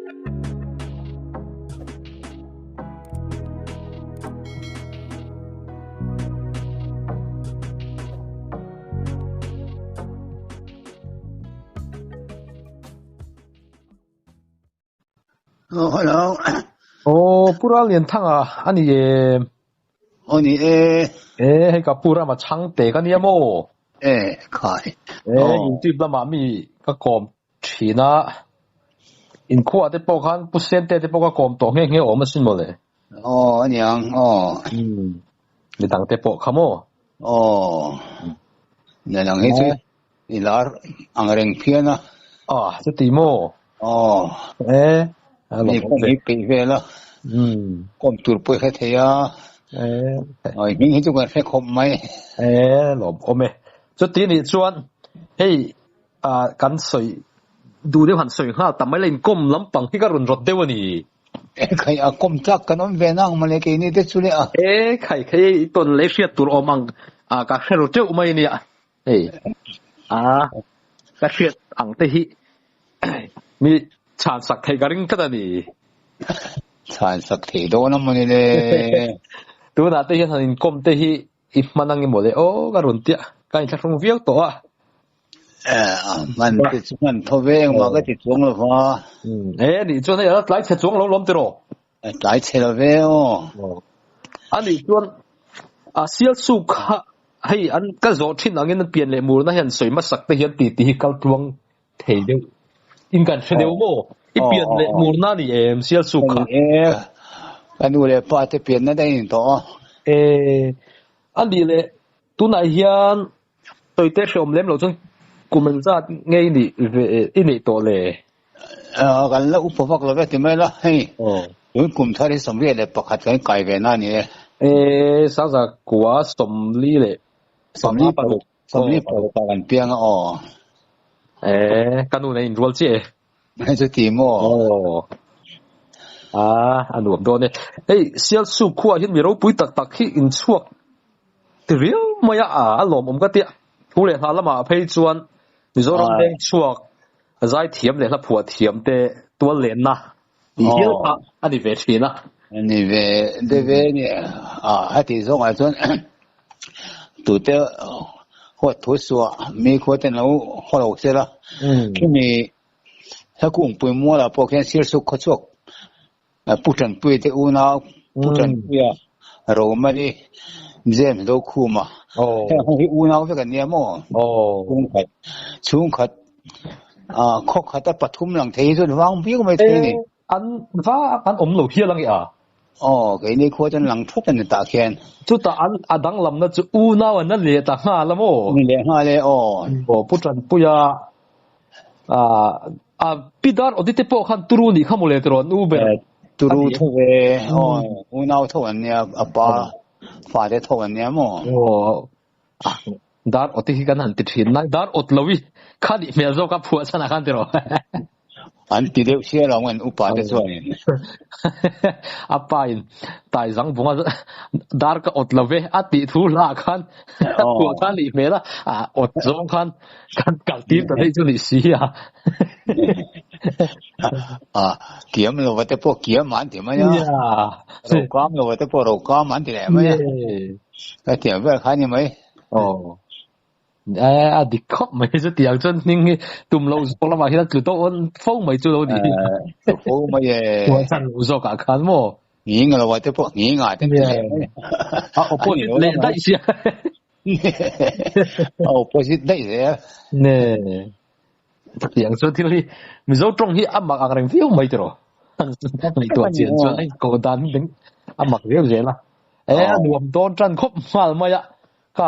hello. pura liền thang à, anh ấy hay cả pura mà trắng tệ cái này mô. Khai. YouTube là mà mi cái com chỉ na, in khoa để bao khăn, percent để bao cái com tổ nghe nghe ổn mà xin mồ lệ. Anh yang, để tăng để bao khăm mô. Nhà lang hết chứ, ilar, ang reng phiền à. Chứ tí mô. Mình không biết bị về là, com tour bơi hết thế à. Mình hết chúng ta phải không mấy. Lộn ôm mê. Chứ tí này chuan, hey, cắn sợi, đủ điều hẳn sợi ha, tầm mấy lên com lắm bằng cái run rột đeo nì. Cái com chắc cái nó về năng mà lấy cái này để xử lý à. Cái tuần lễ phiệt tụi ông mang, cái xe rột đeo mấy nè. Cái phiệt ăn tê hi, mi chán sắc thấy cái rinh cái đó nì. Chán sắc thấy đó nó mà nè. Tụi nó tê hi thành com tê hi, ít mà năng cái mồ lệ, cái run tiệt, cái chắc không việc tổ à. Mình thôi về mà cái thì xuống rồi pha. Đi cho nên là lái xe xuống lắm rồi. Lái xe là về anh đi cho siêu suk hay anh cái gió thiên anh nên biến lại mùa nó hiện sợi mất sắc tới hiện tỉ cao tuông thể đều in cảnh sẽ đều mô ít biến lại mùa nó thì em siêu suk cái nuôi lại ba thì biến nó đây đó. Anh đi lại tu này hiện tôi tới xem lem lâu chân của mình ra ngay đi về in này tổ lệ cái là úp phật là về thì mấy là hay rồi cùng thay sắm về để bắt cái cài về那里sao ra của sắm lý lệ sắm lý bảo cái biến cái nuôi này rồi chứ hay cho tìm anh nuôi đó này siêu su khoa hiện mình đâu bui tắc khi in chuột thì riêng mà anh làm cái tiệt thu lệ hà là mà phải chuan mình rồi đang chuột giải thiểm lệ là phù thiểm đểตัวเลนนะดีเยอะอ่ะอันนี้เวทีนะอันนี้เวเนี่ยให้ที่ส่งไอ้ส่วนตัวเตอหัวทุสัวมีคนแต่เราหัวเราเสียละที่มีถ้ากุ้งปุยมัวละพอแค่เสียสุขเขาชกผู้จันปุยเตอูน่าผู้จันปุยเราไม่ได้เจ็บเราคู่มาแต่ห้องที่อูน่าเป็นกันเนี่ยมั้งชุ่มขัดข้อขัดปฐุมหลังเทียนวางพี่ก็ไม่เทียนอันอมหลูเฮียลังอ่ะcái nàyควรจะหลังทุกกันตาแคนจุดตาอันดังลำนั้นจะอูน่าวันนั้นเลยตาห้าละโม่เลยห้าเลยผู้จันปุยปิดาร์อดีตพวกขันตุรุนี่ข้ามเลยตรอนอูเบตุรุทุเวอูน่าทุกวันเนี่ยป้าฝ่ายได้ทุกวันเนี่ยมั้งดาร์อดีตกันหันติดหินนะดาร์อดลวิข้าดิเมียโซกับผัวชนะกันตรออันที่เดียวเชื่อเราเงินอุปาจะช่วยอาปายตายสังบุงดาร์ก็อดละเวอติทุลากันผัวชนะเมียละอดสองกันกัดตีแต่ได้จุลิสีเกี่ยมเราว่าแต่พวกเกี่ยมมันที่มันเนี่ยเราก้ามเราว่าแต่พวกเราก้ามมันที่ไหนมั้ยก็เกี่ยมว่าใครนี่มั้ยดิคอไม่ใช่ที่อย่างเช่นนี่ตุ่มเราพอเรามาที่นั่นคือตัวฟ้องไม่จุดเราดีฟ้องไม่ตัวฉันรู้สึกอาการมั้งงี้เราว่าแต่พวกงี้ง่ายแต่เนี่ยพวกเล่นได้ใช่พวกได้เลยเนี่ยอย่างเช่นที่นี่มิโซตรงที่อามักอะไรฟิวไม่ตรอในตัวเจียนส่วนไอ้โกดันดึงอามักเรียบเสียละรวมตัวจันครบมาแล้วมั้ยก็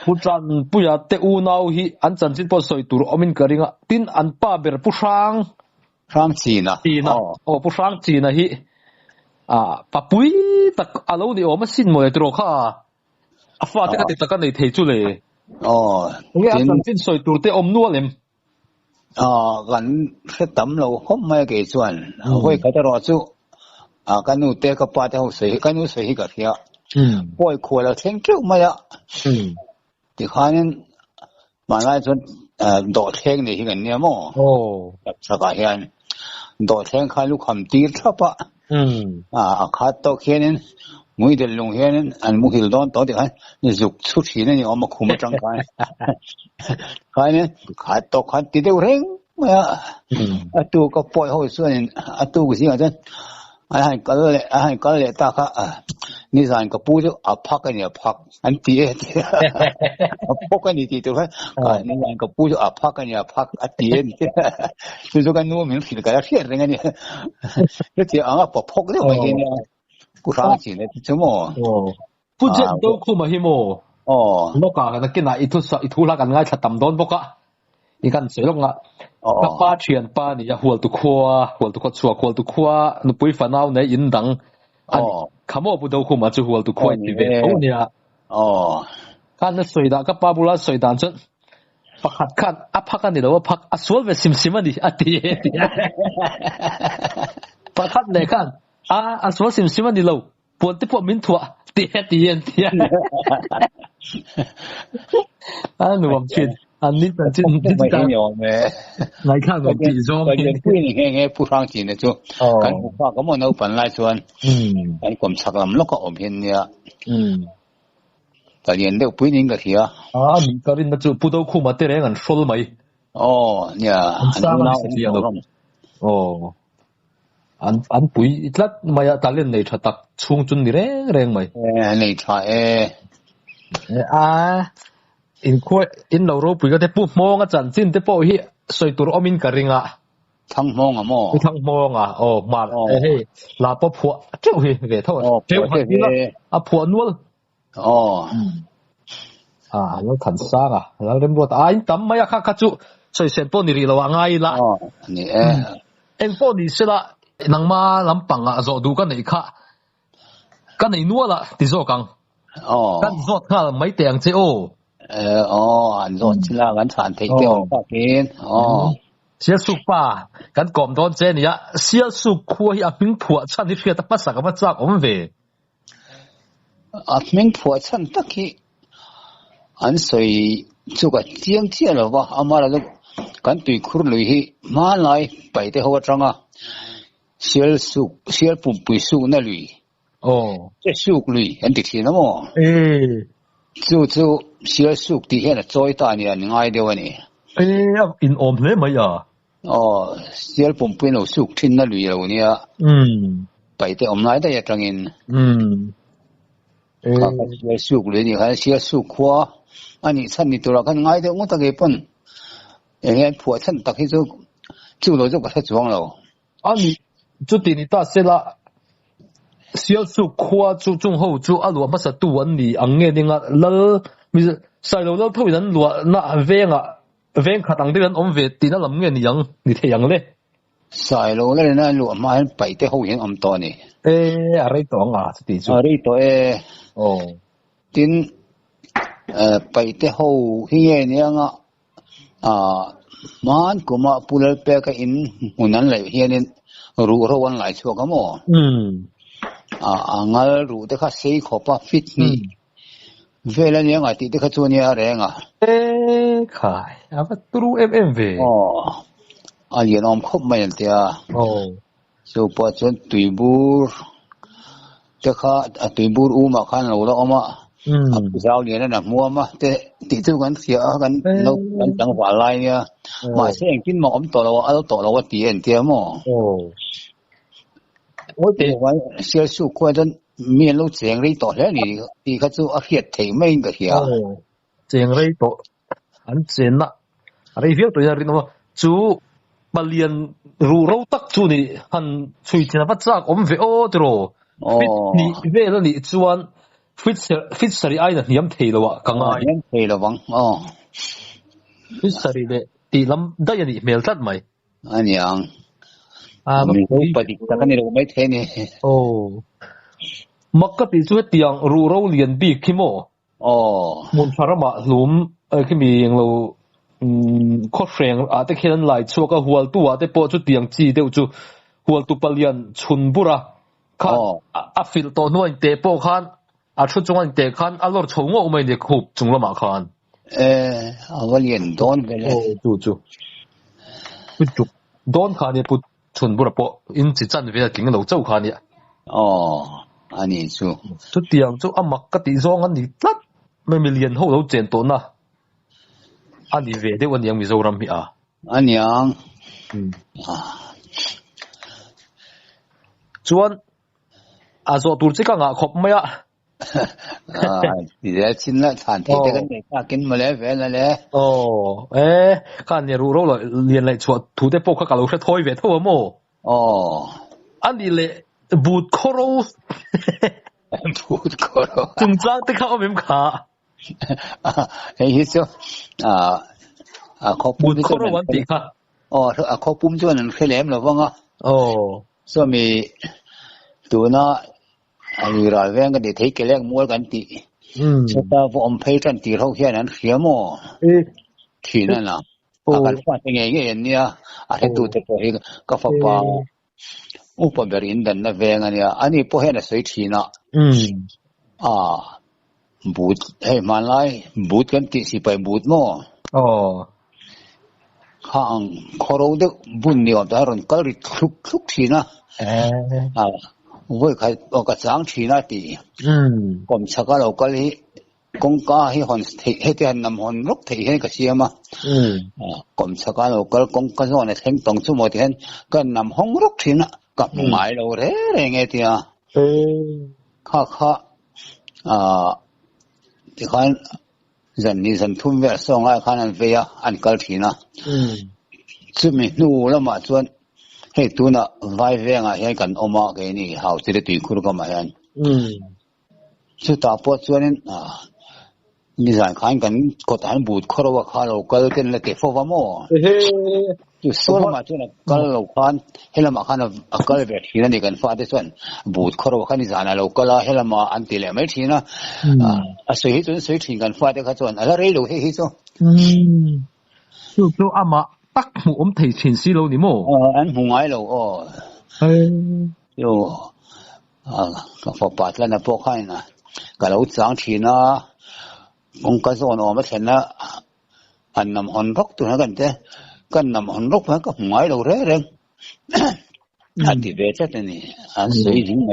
ผู้จันผู้ยาเตอูนาวฮีอันจันจิตพอสอยตัวอมินกระดิ่งตินอันป้าเบรผู้ช้างจีนผู้ช้างจีนฮีป้าปุ้ยตักอาลูนี่โอ้มาสินมวยตัวข้าฟ้าที่ก็ติดตะกันในเทจุเลยเนี่ยอันจันจิตสอยตัวเตอมนัวเลยกันแค่ตั้มเราเขาไม่เกี่ยส่วนเว้ยเขาจะรอสู้กันนู่นเตะกับป้าที่เขาใส่กันนู่นใส่กับเฮียป่วยขวดแล้วเท่งเกี่ยวมาอ่ะที่ข้านี่มาไล่จนโดดเท่งนี่ที่กันเนี่ยมั้งสักการเฮียน đỏ sen khai lúc hầm tì thấp á khát tao khi nên mũi đền lùng khi nên anh mũi hiểu đón tao thì anh dục xuất hiện nên ông mà không trăng khai nên khát tao khát tì đều rèn mà tu có bội hồi xưa nên tu cái gì vậy anh cái lệ ta cảนี่สารกับปูจะพักกันเนี่ยพักอันตีพักกันนี่ตีตัวกันนี่สารกับปูจะพักกันเนี่ยพักอันตีเนี่ยคือกันนู้นมันผิดกันแล้วเชื่ออะไรเงี้ยแล้วที่อ่างก็พักได้ไหมเนี่ยกูฟังจริงเลยใช่ไหมปูเจน都คู่มาหิโมนกกันกินอะไรอีทุละกันง่ายชัดต่ำโดนปกะอีกันเสียลงอ่ะกับป้าเชียนป้านี่หัวตุขัวชัวหัวตุขัวนุปุยฝันเอาในอินดังคำว่า不都哭嘛，就我都快点呗，好呢。看那水的，个巴布拉水弹出，看拍กันนี่แล้วว่า拍สวนไปซิมมันดิดี拍看เลย看สวนซิมมันดิเราปวดที่ปวดมิ้นถั่วดีหนูผมชินอันนี้เป็นจริงไม่ได้ยอมเลย来看我比中ก็ยังพูดอย่างเงี้ยผู้ฟังจริงนะจ๊ะกันผู้ฟังก็มันเอาปันไล่ส่วนกันความสักลำแล้วก็อมเห็นเนี่ยแต่เรียนเด็กผู้หญิงก็เถียมีก็เรียนมาจู่ผู้โตคู่มาเตะแรงกันสู้ไหมเนี่ยอันนู้นน่าจะยังอันปุ๋ยลัดมาตาเล่นในชะตักช่วงจุนนี่แรงไหมในชะอินเรารู้ปุ๋ยก็ได้ปุ๊บมองอาจารย์สิ้นได้ปุ๊บเฮ้ยสวยตัวอมินกระริงอ่ะทั้งมองทั้งมองมาเฮ้ยลาปุ๊บผัวเจ้าเฮ้ยเกท่าเจ้าหันนี่ละผัวนัวแล้วขันซ่าแล้วเริ่มรู้ตั้มไม่อยากขัดจุสวยเส้นปุ๊บนี่เราว่าง่ายละนี่เอ็งปุ๊บนี่สิละนังมาลำปังจอดูกันไหนค่ะกันไหนนัวละที่จอกังกันจอดข้าไม่แต่งเจ้าอันโดนชิลากันฐานเทเดียวก็กินเสียสุกป่ะกันก่อมโดนเจนี่เสียสุกคุยมิงผัวฉันที่เพียตะปัสสะกับมาจากอมเวมิงผัวฉันตะกี้อันสวยจุกเจียงเจียหรอวะอามาแล้วกันตุยครุลุยมาไล่ไปแต่หัวจังเสียปุ่มปุยสุกนั่นลุยจะสุกลุยอันติดที่นั่นมั้ง就写书底下的做一大年爱的问你in om le mai写本本有书听那旅游呢摆的我们来的也正in写书里你看写书夸你趁你多了看爱的我大概本人破趁大概就了就把它装了你就对你大些了小数夸注重后注罗不是杜文里昂嘅定了咪細路都推人羅那veng卡當啲人我哋點得諗嘅你睇樣咧細路咧那羅買擺啲好嘢咁多呢阿瑞講地主阿瑞多點擺啲好嘢呢man kuma pulal pe ka in unan lai hianin ru ro wan lai chu ka mo angal ru de kha sei khopa fit ni vela ni nga ti de kha chu ni a renga khai ava tru mmv alian om khop mai tia so pa chon tuibur de kha tuibur ma khan lo la oma giao ni na mua ma te ti tu kan sia kan no kan tang wa lai nia ma seng kin ma om to lo wa ti en tia mo我哋揾少數嗰陣面路正呢度咧，你而家做阿協提咩嘅嘢？正呢度很正啦，你 feel 到人話做不連路路得做你很隨前不揸，我唔會對咯。你咩咯？你做完 fishery 愛的你飲提咯喎，更愛。飲提咯喎，fishery 咧，你諗得人哋未得咪？安樣。ไม่ปฏิบัติกันนี่เราไม่เท่นี่มักก็ติดช่วยเตียงรูเราเรียนบีคิโมมุนชาระมาหลุมคิมีอย่างเราข้อแฝงอาจจะแค่นั้นหลายชัวก็หัวตัวแต่พอจุดเตียงจีเดียวจุหัวตัวเปลี่ยนชุนบุระข้าฟิลตัวนวลเตะโปขันชุดจงวันเตะขันลอดชงว่าไม่ได้ขุบจงละมาขันเอาเรียนโดนไปเลยจุโดนขันเนี่ยปุ chuẩn bữa bộ in chỉ chân về kính đầu châu khăn nhỉ anh ấy chú tiền chú âm mặc cái tí giông anh đi tắt mấy liền hậu đầu tiền tốn à anh đi về đấyวันยังมีโซรัมพี่anhยังชวนโซตูจิกังขบไหมดีแล้วชิ้นละฐานที่จะกันเนี่ยกินมาแล้วเวลาแล้วกันเนี่ยรู้เลยเรียนเลยชวนถูได้พวกเขาเราแค่ถอยเวทว่าโมอันนี้เลยบูดโคโรจุงจ้างที่เขาเอาเป็นขาเฮ้ยสิเขาบูดโคโรวันปีค่ะเขาปุ่มส่วนนั้นเคยเล่มหรือเปล่าส่วนมีตัวน่ะอันนี้เราเรื่องกันที่ที่เกี่ยวกับมัวกันที่สุดท้ายพออมเพย์กันที่เขาเขียนนั้นเขียนมั่วที่นั่นน่ะการฟังยังไงเนี่ยอะไรตัวเด็กพวกนี้ก็ฟังป่าอุปบริณดันนะเวงอันนี้อันนี้พวกเห็นสวยที่น่ะบูดให้มาไล่บูดกันที่สิไปบูดมั่วข้างคอร์ดบุญเนี่ยแต่เราก็ริดทุกทีนะเว้ยใครเอากระสังทีนะตีกรมชักเราก็เลยกงก้าให้หอนให้ที่หันนำหอนลุกที่ให้กระเชียมากรมชักเราก็กงก้าส่วนในแท่งตรงชั่วโมงที่หันก็นำห้องลุกทีนะกับหมายเราเร่ไงที่ข้าที่เขาจันนี่จันทุ่มเวลส่งไล่ข้านั้นเวียอันกัลทีนะซึ่งมีนู่แล้วมาส่วนให้ตัวน่ะไว้เวียงให้กันออกมาแค่นี้เขาจะได้ตีคุยกันมาอย่างสุดท้ายพอส่วนนี้มีสายขันกันกดอันบูดข้อว่าข้าเราก็เป็นเล็กฟ้าโม่จุดส่วนมาส่วนก็เราขันให้เรามาขันก็เลยแบบที่นั่นเองกันฟ้าที่ส่วนบูดข้อว่าขันที่สานเราก็ละให้เรามาอันตีเลยไม่ทีนะสวยจนสวยทิ้งกันฟ้าที่ข้าส่วนอะไรรู้ให้ที่ส่วน就阿媽得我們提前思路你冇อันหงายเราอยู่ก็พอปัดแล้วนะพวกให้นะก็เราสร้างทีนะองค์กษัตริย์ออกมาเห็นนะอันนำหอนรกตัวนั้นกันเจ้กันนำหอนรกมันก็หงายเราเร่งอันที่เวทนี่อันสวยจริงไหม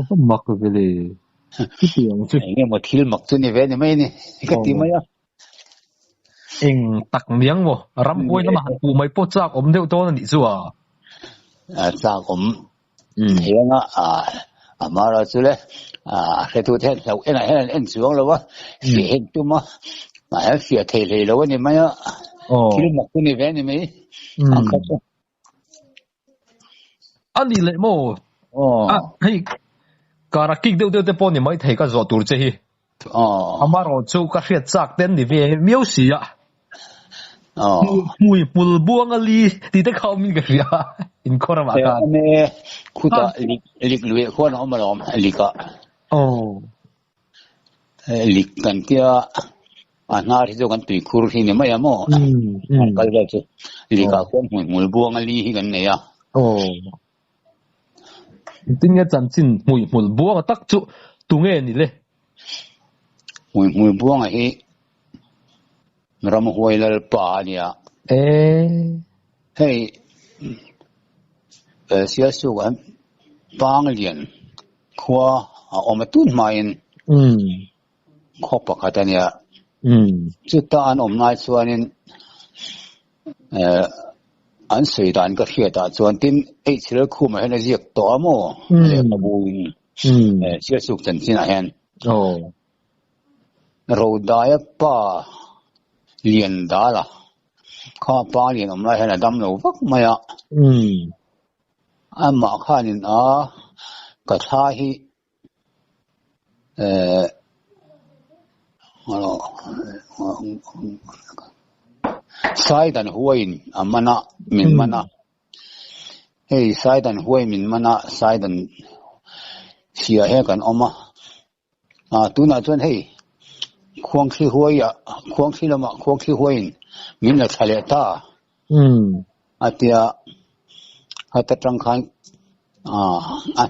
ก็มักไปเลยที่เดียวเนี่ยมาทิลมักตัวนี้เวทไม่นี่ก็ตีไม่อะเองตักเลี้ยงวะรำป่วยน้ำมันปูไม่ปวดจากอมเดียวโตนั่นดิสัวจากผมเฮียงมาเราสุดเลยแค่ตัวแทนเราเอ็นสวงแล้ววะเสียเห็นตัวมาให้เสียเทเลยแล้ววะนี่ไม่อะที่หมกตัวนี้แว่นนี่ไหมอันนี้เลยโม่ให้การกิกเดียวปนนี่ไม่เทก็จอดตัวเจ้อามาเราจูก็เสียจากเต้นนี่เว้ยไม่เอาเสียมวยปุลบัวงลีที่ได้เข้ามีกันเสียอินคอร์มากันเนี่ยคุณตาลิกลุยคนเอามาล้อมลิกลิกกันที่อันนั้นที่จะกันตุยคูร์ที่นี่ไม่ยามก็เลยจะลิกคนมวยบัวงลีกันเนี่ยจริงๆจันจินมวยบัวก็ตักจุตุงเงินนี่เลยมวยบัวงให้รำหวยลป่าเนี่ยให้เสียสุกันบางเรียนขวาเอามาตุ้นมาอินขอบปากกันเนี่ยจุดตาอันอมนายส่วนนี้อันสุดอันก็เขียนแต่ส่วนที่ไอ้เชื้อคู่มาให้เราเรียกตัวโม่เรียกมาบุญเสียสุจันทร์ที่ไหนเห็นเราได้ป่าเรียนได้ละข้าป่าเรียนอมนายให้เราดำเราฟักไม่อะอันมาข้านี่ก็ท้าให้สายดันหัวอินมันนะมินมันนะเฮ้ยสายดันหัวมินมันนะสายดันเสียให้กันออกมาตัวนั้นจนเฮ้ยควงขี้หัวยควงขี้ละมาควงขี้หัวอินมินละทะเลตาอาทิตย์ฮัตตรังขัน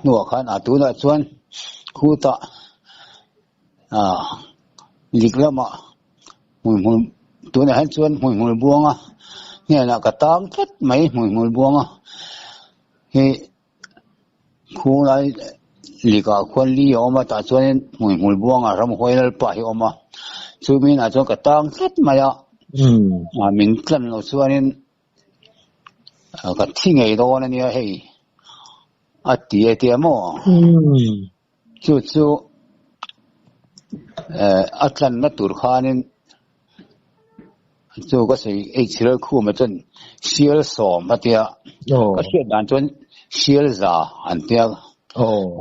หนัวขันตัวนั้นจนคู่ตาลิกละมาหุ่นตัวนั้นจนหุ่นบัวง เนี่ยนะก็ตั้งทัดไม่หมุนบวงอ่ะเฮ้คู่ไรลีก็คนลีออกมาแต่ส่วนหมุนบวงอ่ะรำหวยแล้วไปออกมาช่วงนี้นะจนก็ตั้งทัดมาอ่ะมินกลั่นเราส่วนนี้ก็ทิ้งไอ้ตัวนั้นเนี่ยเฮ้啊，爹么？就阿咱那杜卡呢，就个是一起来哭嘛，真小少嘛的，个现在真小啥安的，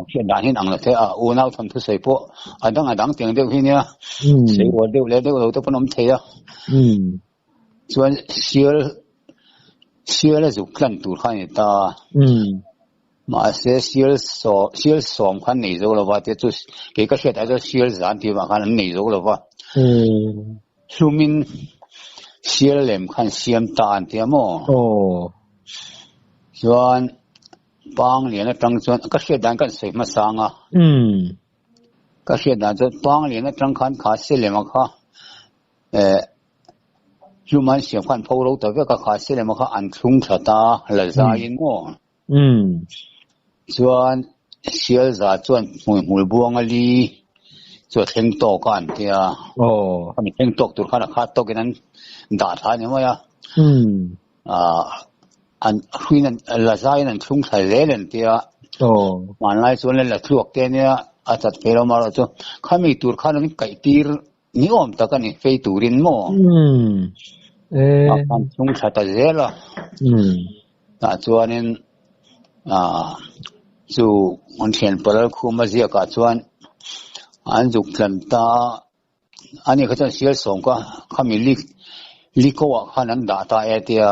现在很难了的啊，我那他们不谁不，当顶掉去呢，谁我丢来丢我都不能提啊，专小了就咱杜卡呢的，嘛些小爽看内肉了吧？这就给个现在这小啥地方看内肉了吧？说明小人看小大点么？说帮连的张尊，个现在跟谁么上啊？个现在这帮连的张看卡小人么卡？就蛮喜欢跑路的，这个卡小人么卡按冲车打来啥因么？ส่วนเสียจะส่วนหมู่บวงอะไรส่วนเพ่งตกกันเดียอันนี้เพ่งตกตัวขนาดขาดตกกันนั้นด่าท่านยังไงอันคุยนั้นละใจนั้นชุ่มใส่เล่นเดียมันไล่ส่วนเล่นละทุกเดียเนี่ยอาจจะเปเรามาแล้วจ้ะข้ามีตัวข้านั้นไก่ตีร์นิยมตะกันนี่เฟยตูรินโม่อันชุ่มใส่ตะเจละส่วนนี้就วันเทียนปลาคู่มาเสียกับชวนอันจุกันตาอันนี้เขาจะเสียสองก็เขามีลิกว่าขันนั้นด่าตาเอเดีย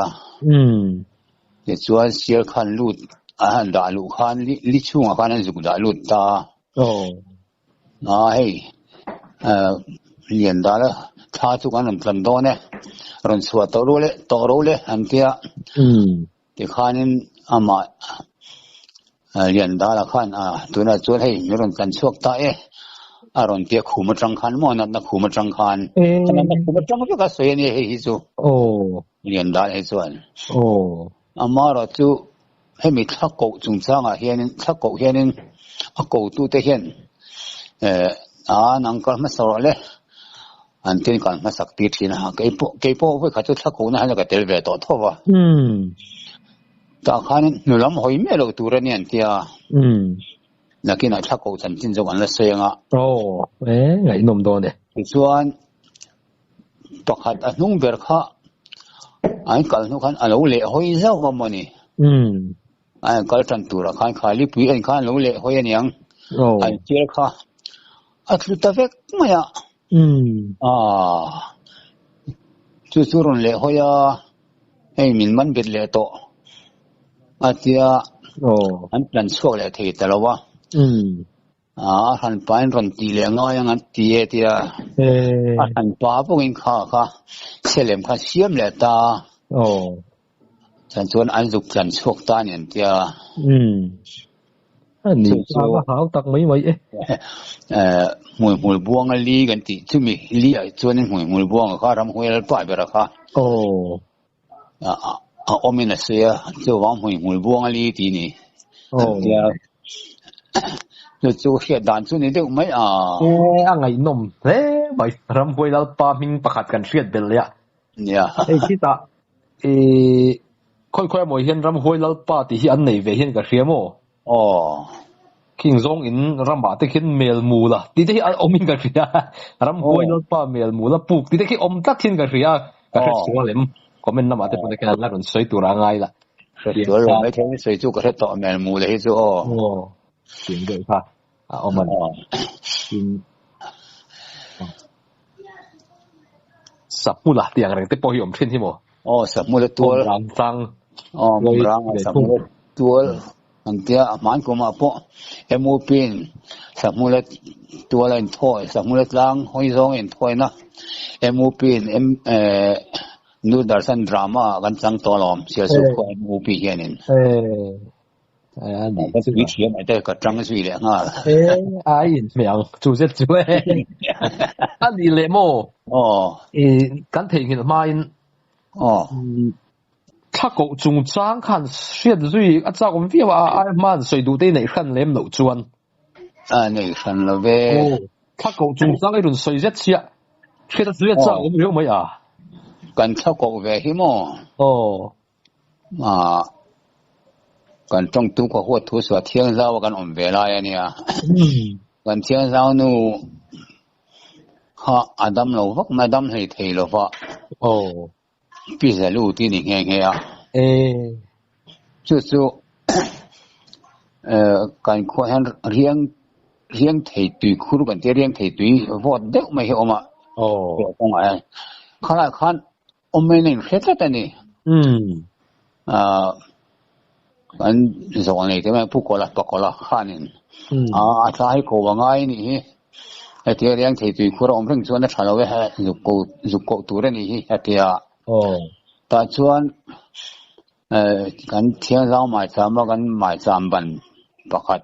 แต่ชวนเสียขันลุดอันด่าลุขันลิช่วงขันนั้นจุกด่าลุดตาเฮ้เรียนด่าแล้วถ้าจุกันนั้นกันโดนเนี่ยรันสวดต่อรู้เลยอันเดียแต่ขันนั้นอามาเรียนได้ละขันตัวนั้นช่วยให้มีรอนกันช่วงตาอารมณ์เปียขู่มาจังขันมั่วนักขู่มาจังขันฉะนั้นนักขู่มาจังก็สวยนี่ให้ฮิจูเรียนได้ให้ส่วนมาเราจู่ให้มีทักกุจงจ้างเฮียนทักกุเฮียนกุตัวเฮียนนังก็มาสอนเลยอันที่ก่อนมาสักทีทีนะเก็บพวกเพื่อเขาจะทักกุนะให้เราก็เตลเวตต่อว่าแต่ข้านี่หนูล้ำหอยไม่รู้ตัวเนี่ยที่นักกินทักกุฉันจินจะวันละเสียงไงนมโดนเนี่ยส่วนตกหัดนุ่งเบอร์ข้าอันกันนุ่งขันอันรู้เละหอยเจ้าก็มันนี่อันกันจันตัวขันขาลิปุยอันขันรู้เละหอยยังอันเจ้าข้าอันสุดท้ายไม่อะจู่ๆรุ่นเละหอยให้มินมันเบ็ดเละโตอาเจียอันเป็นช่วงเละที่แต่ละว่าหันไปรันตีเลี้ยงอย่างนั้นตีเดียหันป้าพวกอินข้าเสลียมข้าเสียมเละตาฉันชวนอันจุกฉันช่วงตาเนี่ยเดียอันนี้ป้าก็หาตักไม่ไหวหมู่บวงลีกันตีจุมีลีไอ้ชวนหมู่บวงข้ารำหวยแล้วป้าเบอร์ข้าอมินเสียจะวางหมู่บวงลีตีนี่เดีย就เหตุด่านส่วนนี้ได้ไหมไงนมไม่รำหวยแล้วป้ามิงประกาศกันเสียดเบลเลยเนี่ยคิดว่าค่อยๆมวยเห็นรำหวยแล้วป้าที่อันไหนเวเห็นกับเสียโม่คิงซงอินรำบาที่ขึ้นเมลมูล่ะที่ที่อมิงกับเสียรำหวยแล้วป้าเมลมูแล้วปลูกที่ที่อมตักขึ้นกับเสียก็ใช่สวยเลยก็มันนำมาที่พูดกันแล้วมันสวยตัวง่ายละตัวเราไม่ใช่สวยจุกก็ใช่ต่อเมลมูเลยที่จู่เสียงเดือดค่ะเอามันสับมูละที่อย่างไรที่พอหิมเช่นที่โมสับมูละตัวรังซังมุรังสับมูละตัวอันเดียมันก็มาพอมูปินสับมูละตัวอะไรถ้อยสับมูละลังหอยซองเอ็นถ้อยนะมูปินนูดาร์สันดราม่ากันจังตัวลมเสียสุดก็มูปิเฮียนินนี่ก็วิธีไม่ได้ก็จังสุดเลยง่ะไม่เอาจู่เสร็จจู่อันนี้เลโมกันทิ้งหินมาอิน ถ้ากูจงจ้างขันเสียดสุยอาจารย์ผมพี่ว่าไอ้มันสวยดูได้ในขันเล่มเหล่าจวนในขันละเว้ถ้ากูจงจ้างไอ้รุ่นสวยเจ็ดเสียเสียดสุยอาจารย์ผมรู้ไหมกันถ้ากูเว้หิโมกันจงตู้ก็หัวทุสว่าเที่ยงเช้ากันอมเวลาเนี่ยกันเที่ยงเช้านู่哈阿当老佛麦当是提了佛必须路地里看看啊就是กันควรเรียง提队苦路กันเรียง提队佛เด็กไม่เหรอมาตรงไหนขนาดขันอมไม่หนึ่งเสร็จแล้วนี่กันส่วนนี้ที่มันผู้ก่อละปกละขันนี่อาจารย์เขาว่าไงนี่เที่ยวเรียงที่ตัวคนเราเพิ่งชวนนักข่าวไว้ให้จุกตัวนี้เที่ยวแต่ชวนกันเที่ยวเราหมายสามกันหมายสามบันประกาศ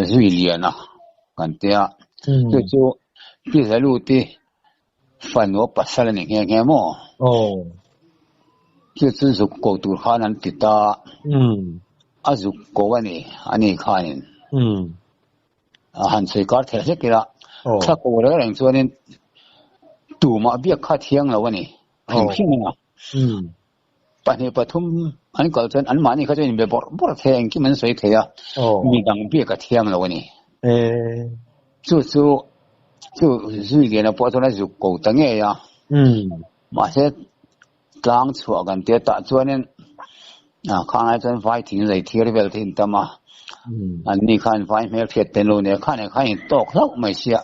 สุริยนะกันเที่ยวจู่ๆพี่สาวลูกที่ฝันว่าปัสสาวะนี่แง่ๆมั้งจู่ๆจุกตัวข้านั้นติดตาจุกวันนี้อันนี้ข้านี่หันใส่การเทศกิละถ้ากูเรื่องส่วนนี้ตู่มาเบี้ยค่าเที่ยงแล้ววะนี่พิมพ์นะปัจจุบันทุ่มอันก่อนจนอันมานี่เขาจะมีแบบบอร์เที่ยงที่มันสวยเที่ยมีดังเบี้ยค่าเที่ยงแล้ววะนี่สู้เกี่ยนะพอตอนนั้นจุกกูตั้งเงี้ยมาเสร็จกลางชัวกันเดี๋ยวตัดส่วนนี้ข้างในจนไฟทิ้งเลยเที่ยวเวลทิ้งตั้มมาอันนี้ขันไฟไม่เพียรเต็มโลเนี่ยขันเนี่ยขันตกแล้วไม่เสีย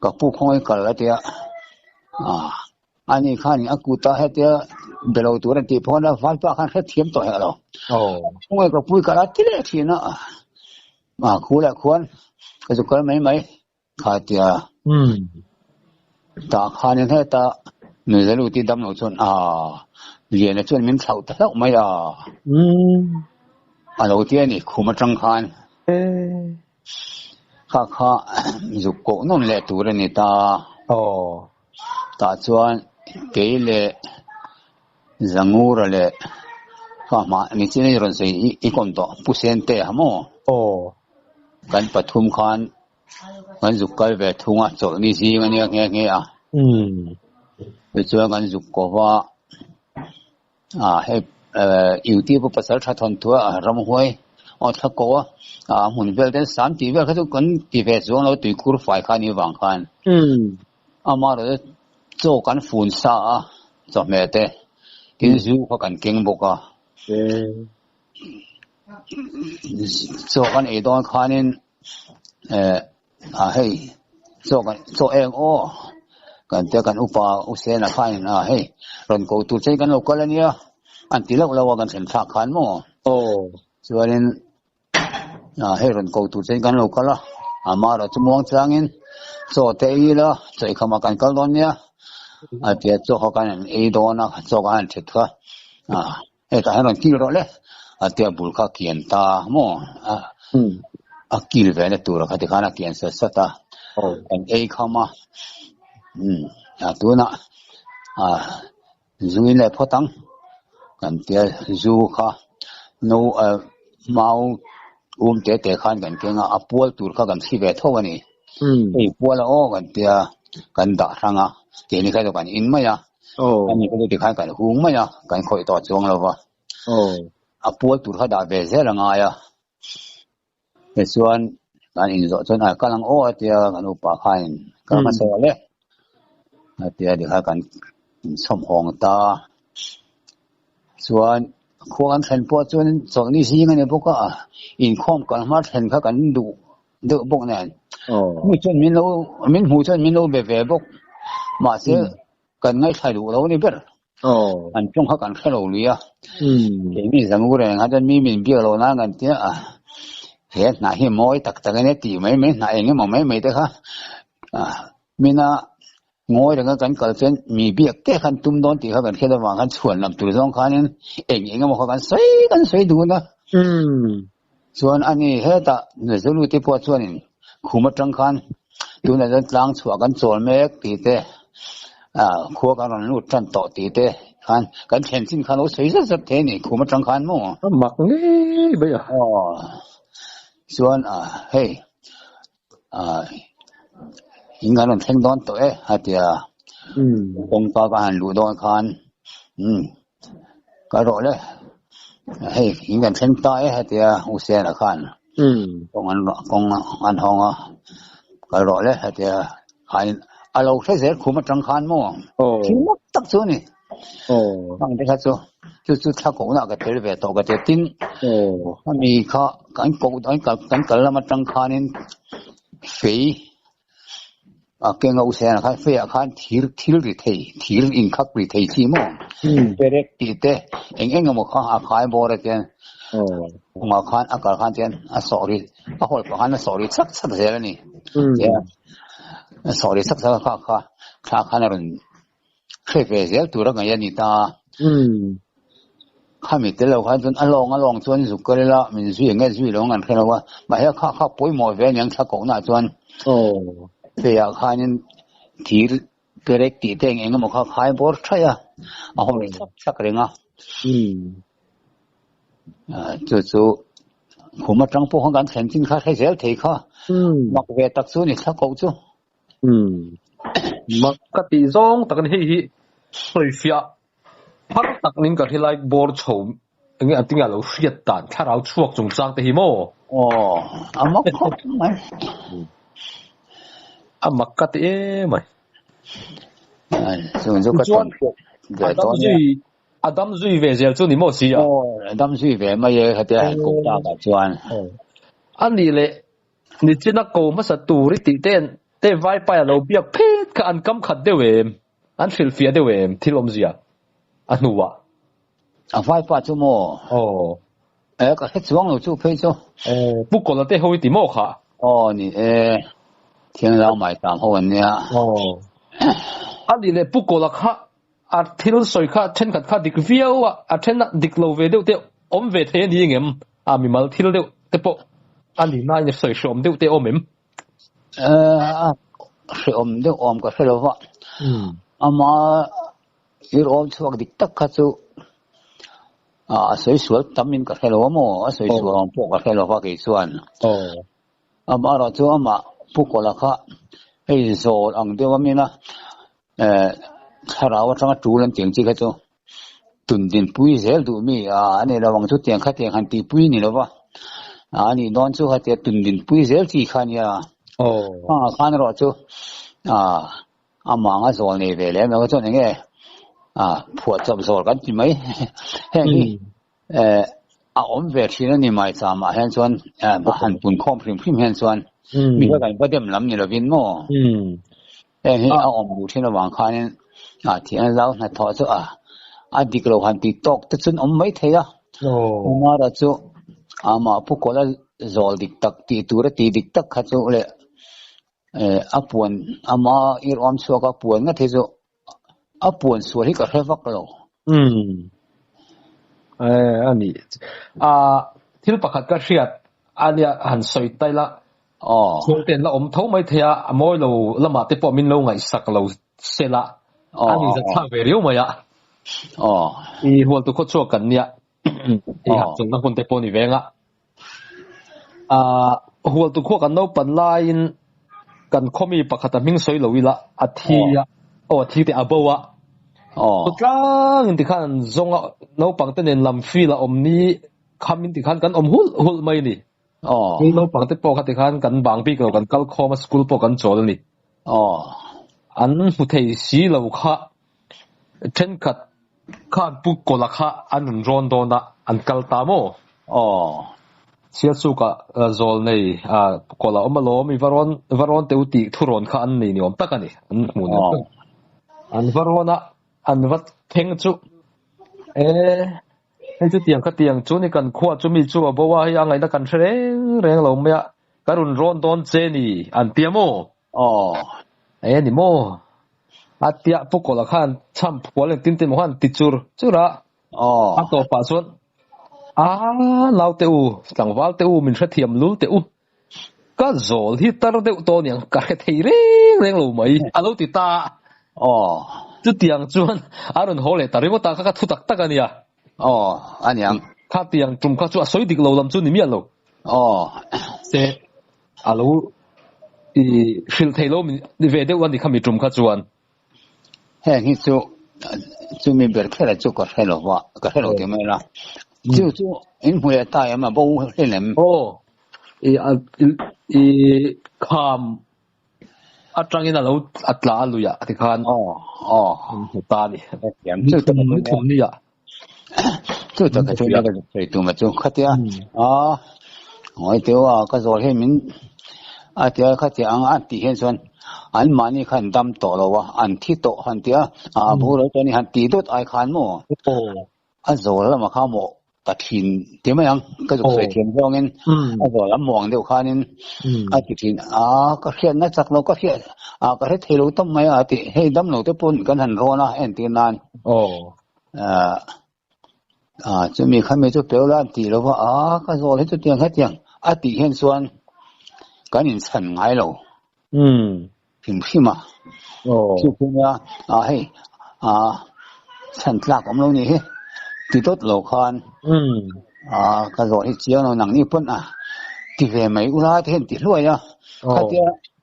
ก็ผู้คงให้กันแล้วเดียวอันนี้ขันอากูตาให้เดียวเบลตัวนั้นที่พอแล้วไฟฟ้าขันแค่เทียมต่อให้เราคงให้กับผู้กันแล้วที่เล็กทีนะคู่ละควรก็จะกันไม่ขาดเดียวตาขันเนี่ยให้ตาหนึ่งจะรู้ที่ดำหนูชนเรียนในชนมันเท่าแต่แล้วไม่เราเที่ยนี่คุมจังคันข้าจุกโกนั่นแหละตัวนี้ตาชวนเกลี่ยจังหูระเลยข้ามานี่ที่นี่รอนใส่อีกคนต่อผู้เซนเตะมั้งกันปฐุมคันกันจุกกันแบบทุ่งจอดนี่สิมันเนี่ยเงี้ยไปชวนกันจุกก็ว่าให้อยู่ที่ภาษาชาติทั่วรำห้วยถ้าก็หุ่นเวลเดินสามตีเวลเขาจะกันตีเวส่วนเราตีคูร์ไฟขันนี่วางขันมาเราโจกันฝุ่นซาจอมเมตต์กินซูเขากันเก่งบุกโจกันไอ้ตอนขันนี่ให้โจกันโจเองกันเจอกันอุปเสนาขันให้รอนกูตุใจกันเราก็แล้วเนี่ยอันที่เราว่ากันเส้นทางขันมั้งส่วนนี้ให้รอนกูตุใจกันเราก็ละมาเราจะมองจางอินโซเตอีละใจเข้ามากันกันตอนเนี้ยเดี๋ยวโจเขากันไอ้ดอนะโจกันเถิดค่ะให้แต่ให้รอนกินเราเลยเดี๋ยวบุลข้าเกียนตามั้งกินเวรตัวเราที่ข้านักเกียนเสร็จตากันไอ้เข้ามาตัวน่ะจุยเลยพอตั้งกันเดี๋ยวจูค่ะนู้เมาเตะขันกันเก่งปัวตัวเขากันที่เวทวันนี้ไอ้ปัวแล้วกันเดี๋ยวกันด่าทางเดี๋ยวนี้ใครตัวกันอินไหมกันนี่ก็จะขันกันหุ่งไหมกันคอยต่อจงแล้ววะปัวตัวเขาด่าเบสเรื่องไงแต่ส่วนการอินส่วนกำลังเดี๋ยวกันอุปขันก็มาเสียเลยเดี๋ยวกันสมหงตาส่วนควรเห็นพวกส่วนสองนี้สิ่งนี้พวกก็อินข้อมกันมาเห็นเขากันดูพวกนั้นมีจนมีเรามีหูจนมีเราแบบพวกมาเสียกันง่ายใช่ดูเราเนี่ยเปล่าอันจงเขากันแค่เราเลยมีสังกุเรงอาจจะมีเบี้ยเราหน้ากันเจ้าเห็นหน้าเหี้ยมอยตักเนี่ยตีไม่หน้าเองเนี่ยมองไม่ได้ค่ะมีน่างอยแล้วกันก็เป็นมีเบี้ยแก้ขันตุ้มโดนตีเขากันแค่ระหว่างกันส่วนลำตัวสองขันนั้นเองก็บอกกันสวยดูนะส่วนอันนี้เฮ้ยแต่ในส่วนที่พอส่วนนี้คุมจังขันดูในเรื่องกลางส่วนกันโจรเมฆตีเตะ khua cái nó nút chân tọt tí thế khan cái tiền xin khan nó xây rất thế này khu mà trăng khan mua mặc nghe bây giờ xuân hey应该能听到对还的公发个路段看cái rồi đấy hey应该听到还的有些来看公安行cái rồi đấy hay de hay lâu thế giới khu mà trăng khan mua chỉ mất tất số này bằng cái số就是他讲那个特别多个的丁你看赶狗赶那么trăng khan nên肥cái ngầu xe là phải khan thiếu đi thiếu in khắc đi thấy chi mà cái đấy thì thế anh mà khai bỏ ra cái mà khan tiền sorry hồi khan sorry chắc thế là này sorry sắc khan là khơi về dễ tụi nó cái gì ta khai mình tới lâu khai tuần along tuần giúp cái là mình suy nghĩ suy lòng ăn khai là mà hay khai bôi mồi về những chắc cũng là tuần về khai nên thì cái đấy thì thế anh mà khai bỏ thay hồi chắc cái đó chú cũng mà trong phố không cần thành chính khai dễ thì khai mặc về đặc殊你chắc cũng chú mặc cái tí rong tắc này soi phía phát tắc nên cái thì lại bor chôm anh ấy tiếng là phiệt tàn thà áo chuộc trong trang thì mò mặc không mày mặc cái tí mày dùng cái Adam Duy về giờ cho你冇事啊Adam Duy về乜嘢係啲國家嘅專anh đi lệ你只那個乜實度你地點แต่ไว้ไปเราเบียกเพชรกับอันกำขัดเดียวเองอันฟิลเฟียเดียวเองที่ลมเสียอันหัวไว้ไปชั่วโมงก็ให้ช่วงเราจู่เพชร不過เราได้好一點冇ค่ะ你聽เรา買淡好人เนี่ยอันนี้เลย不過เราค่ะอันที่เราใส่ค่ะเช่นขัดค่ะดิกเฟียวอันเช่นน่ะดิกเราเวเดียวเดียวอมเวเทียนนี่เงี้ยมีมาที่เราเดียวแต่พออันนี้น่าจะใส่ชมเดียวเดียวอม是我们的我们个是了话嘛有我们说的特卡就所以说他们个是了么所以说不个是了话给算嘛了就嘛不过了哈哎说昂对我们呢他让我这个主人定这个就顿顿不一些都没你来往出点看点看地不一你了吧你当初还得顿顿不一些去看呀看到就忙做呢về咧mà做những cái phụ trợ做cái gì mấy ông về thì nó ni mai sao mà hiện chuẩn mà hành buồn không phim hiện chuẩn mình có cái vấn đề làm như là viên mò ông bù thì nó vàng khai nên thì anh giáo là thọ chứ đi cái hành TikTok tức chân ông mấy thế đó mà đó chứ mà phụ có là rồi TikTok thì tu ra TikTok khác chứ lại apuan ama irom so ka puan nga thezo apuan so hi ka hevak lo ani thil pakhat ka hriat ania han soi tai la chung ten la om tho mai thea amoi lo lama te po min lo ngai sak lo sela ani za tha ve riu maya i hol tu kho chu kan nia i ha chung na kun te po ni venga hol tu kho kan no pan lainกันข้อมีปกติมิ่งสวยเลยละอาทิตย์ที่อาบัวตุลาที่ขันจงเราปังเต้นลำฟีละอมนี้คำที่ขันกันอมหุ่นไม่นี่เราปังเต้นปกติขันกันบางปีกันกัลคอมาสกูลปกันโจลนี่อันหุเทสีเราค่ะเช่นกัดขันปุกกละค่ะอันร้อนโดนะอันกัลตามเชื่อสุกโจลนี่ก็ละอมโลมีวารอนเตวติทุรนขันนี่อมตะกันนี่อันหมุนอันวารอนอันวัดเพ่งจุให้จุดเตียงก็เตียงจุนี่กันขวดจุมีจุบอกว่ายังไงนักกันเร่งเราไม่อะการุนร้อนโดนเจนี่อันเตียโมนี่โมอันเตียพวกก็ละขันช่ำพวกเรื่องตินมันติดจุระอันต่อไปส่วนเราเตอูสังวาลเตอูมินเทียมรู้เตอูก็โจลที่ตาร์เตอูตัวเนี่ยก็เทียเร่งเราไหมเราติดตา就点转阿伦好嘞，但係我打卡突突得㗎你啊。哦，安樣。卡點仲卡做水滴路冧轉你咩路？哦，即阿佬filter 路面你為咗揾你卡咪仲卡轉。嘿，你做咪別開嚟做個開路話，個開路點樣啦？做因為大啊嘛，冇可能。哦，看。阿張英阿佬阿拉路呀，你看哦，好大的，就這麼同你呀，就這個就那個最多嘛，就看啲啊，我哋話個做起面啊，啲看啲按地現算，按萬你看擔多咯哇，按鐵多看啲啊，冇咯，就你看地都愛看麼？哦，啊做啦嘛看麼？個天點樣？繼續水天方面，啊做諗望到看呢，啊天啊個天那隻路個天啊個喺鐵路都唔係啊啲喺抌路都搬緊很多啦，喺啲難。哦，就未看未做表啦地咯啊，個做喺做點喺點啊地現算，趕緊塵埃咯。平平嘛。哦，就咁樣啊嘿塵垃咁咯你。地都路看，個羅去只有能力本啊，地係咪烏拉天地落呀？佢啲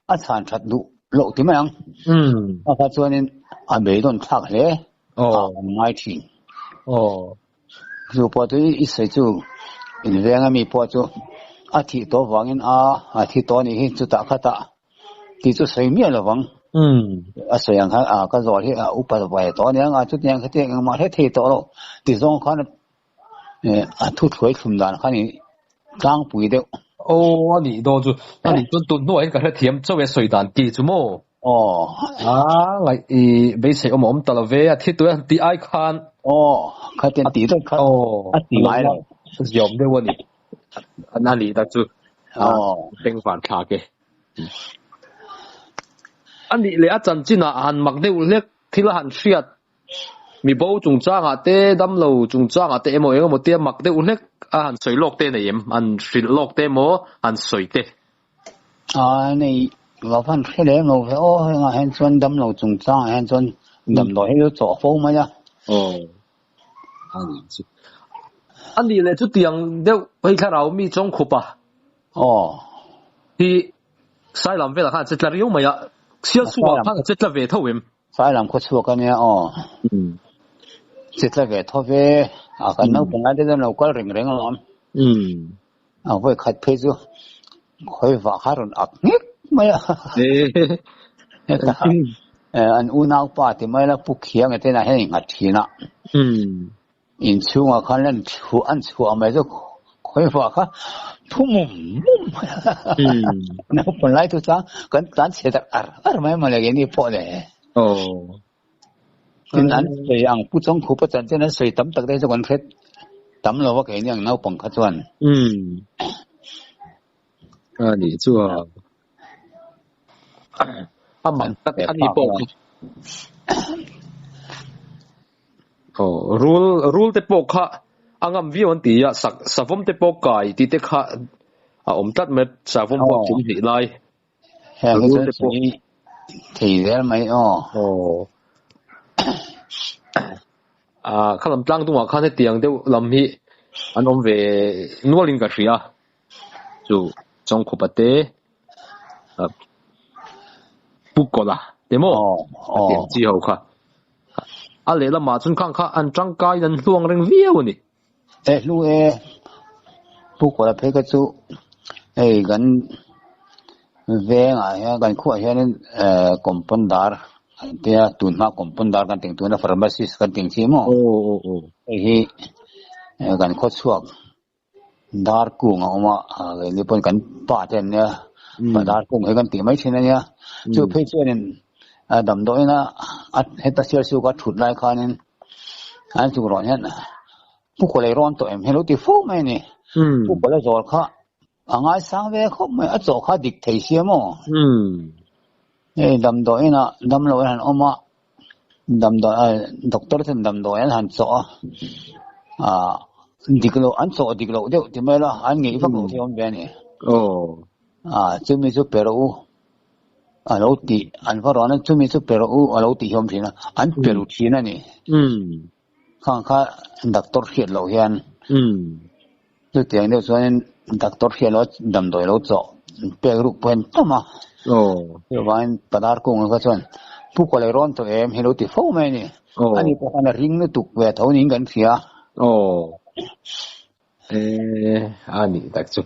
啊殘出路點樣？佢做呢啊未斷拆咧，唔愛聽，就播到一時就，因為我咪播咗啊鐵多房人啊鐵多你就打卡打，地就水面了房。雖然佢個羅去五百多多年就點佢啲嘛喺鐵多咯，地上可能突出咁大，可能剛背的。哦，你多就，那你蹲落喺個田周圍水彈記住麼？嚟俾食我冇咁得啦喂，鐵到人啲愛看。佢啲地都看。地買啦，用的喎你，那你得就平凡卡嘅。你一陣先啊，行麥啲會叻，睇到行輸啊，咪保仲揸下啲抌路，仲揸下啲冇嘢，冇啲麥啲會叻，行水落啲嚟飲，行水落啲冇，行水啲。你話翻出嚟路，我行轉抌路仲揸，行轉抌落喺度做風乜呀？你咧就點都去睇下咪裝酷吧？啲西南飛嚟看，即係用咪呀？小數啊，看即係回頭嘅。西南嗰處咁樣即係回頭嘅咁樣本來啲人路過零零咯。會開配咗，佢話下輪咩啊？按烏鬧巴點解咧不強嘅啲人喺壓錢啦。然後我看人按咪就佢話佢。那本來就講跟咱寫的沒麼來給你破嘞。跟咱這樣不種苦不賺錢的水抌得的就講佢抌了我給你那崩可賺。你做文得看你報。rule 的報卡。啱啱問題啊，十分的波界啲的卡我唔得咪十分波轉起來，係嗰陣提咧咪可能當中話看啲電都諗起，我về nuôi linh cái gì à，就trong khu vực đấy不過啦，點麼？點之後看，你啦馬上看看按張家人亂人 view 呢？路不過啦，配個組跟 veng kan khu hian compondar dia tunma compondar kan ting tuna pharmacist kan ting chi mo hi kan kho chuak dar ku ngoma ni pon kan pa ten ya dar ku he kan ti mai thina ya chu phei chen dam doi na at heta sir su ka thut lai khanin an chu ron hian pu ko le ron to em hello ti fu mai ni pu ko le zor kha angai sang ve khop mai a zo kha dik thei sia mo dam doi na dam lo han oma dam do doctor then dam do han zo diklo an zo diklo de ti mai la an ngi fa ko ti on be ni chu mi chu pero เราตีอันฝรั่งนั้นจุ่มสุดเปรูเราตียอมทีนะอันเปรูทีนั่นนี่ข้างข้าดักตอร์เขียนเราเห็นจุดเดียวเดียวส่วนดักตอร์เขียนเราดำโดยเราจ่อเปรูเป็นต่อมาเดี๋ยววันประดาร์กงก็ส่วนผู้คนเลยร้อนตัวเองให้เราตีฟูไหมนี่อันนี้พวกนั้นริงนึกตุกเวทเอาหนิงกันเสียอันนี้ดักจุ